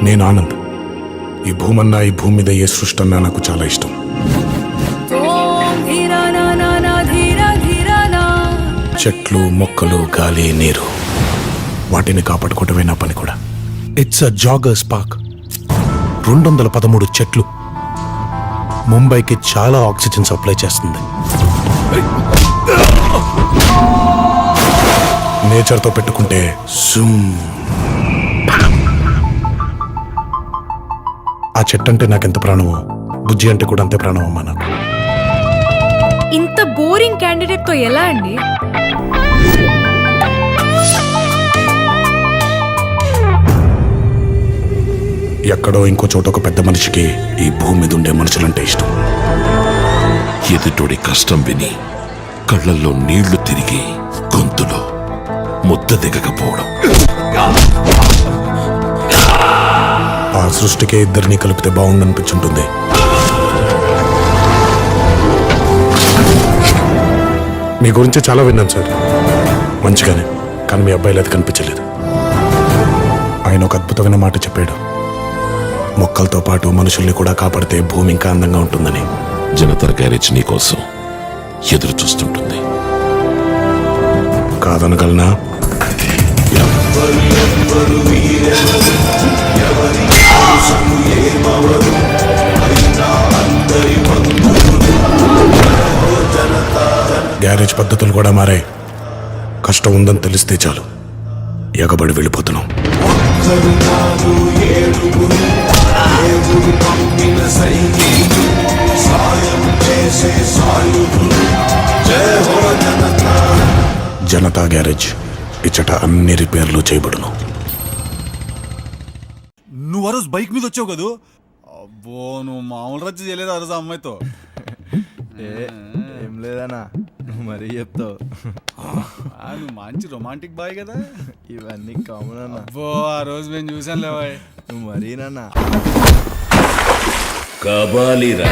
నేను ఆనంద్. ఈ భూమన్నా, ఈ భూమి మీద ఏ సృష్టి అన్నా నాకు చాలా ఇష్టం. చెట్లు, మొక్కలు, గాలి, నీరు, వాటిని కాపాడుకోవటమే నా పని కూడా. It's a joggers park. 213 చెట్లు ముంబైకి చాలా ఆక్సిజన్ సప్లై చేస్తుంది. నేచర్తో పెట్టుకుంటే ఆ చెట్టు అంటే నాకెంత ప్రాణమో, బుజ్జి అంటే కూడా అంతే ప్రాణం అమ్మా నాకు. ఇంత బోరింగ్ క్యాండిడేట్ తో ఎలా అండి? ఎక్కడో ఇంకో చోట ఒక పెద్ద మనిషికి ఈ భూమి మీద ఉండే మనుషులంటే ఇష్టం. ఎదుటోడి కష్టం విని కళ్ళల్లో నీళ్లు తిరిగి గొంతులో ముద్ద దిగకపోవడం. ఆ సృష్టికే ఇద్దరిని కలిపితే బాగుండనిపించుంటుంది. మీ గురించి చాలా విన్నాను సార్, మంచిగానే. కానీ మీ అబ్బాయిలు అది కనిపించలేదు. ఆయన ఒక అద్భుతమైన మాట చెప్పాడు, మొక్కలతో పాటు మనుషుల్ని కూడా కాపాడితే భూమి ఇంకా అందంగా ఉంటుందని. జనతా గ్యారేజ్ నీకోసం ఎదురు చూస్తుంటుంది. కాదనగలనా? గ్యారేజ్ పద్ధతులు కూడా మారాయి. కష్టం ఉందని తెలిస్తే చాలు ఎగబడి వెళ్ళిపోతున్నాం. జనతా గ్యారేజ్ ఇచ్చట అన్ని రిపేర్లు చేయబడును. నువ్వు ఆ రోజు బైక్ మీద వచ్చావు కదూ? అబ్బో, నువ్వు మామూలు రచ్చ చేయలేదు ఆ రోజు అమ్మాయితో. ఏం లేదన్నా, నువ్వు మరీ చెప్తావు. నువ్వు మంచి రొమాంటిక్ బాయ్ కదా. ఇవన్నీ కామన్ అన్న. అబ్బో, ఆ రోజు మేము చూసాను లేవాయ్. నువ్వు మరీనన్నా. కబాలిరా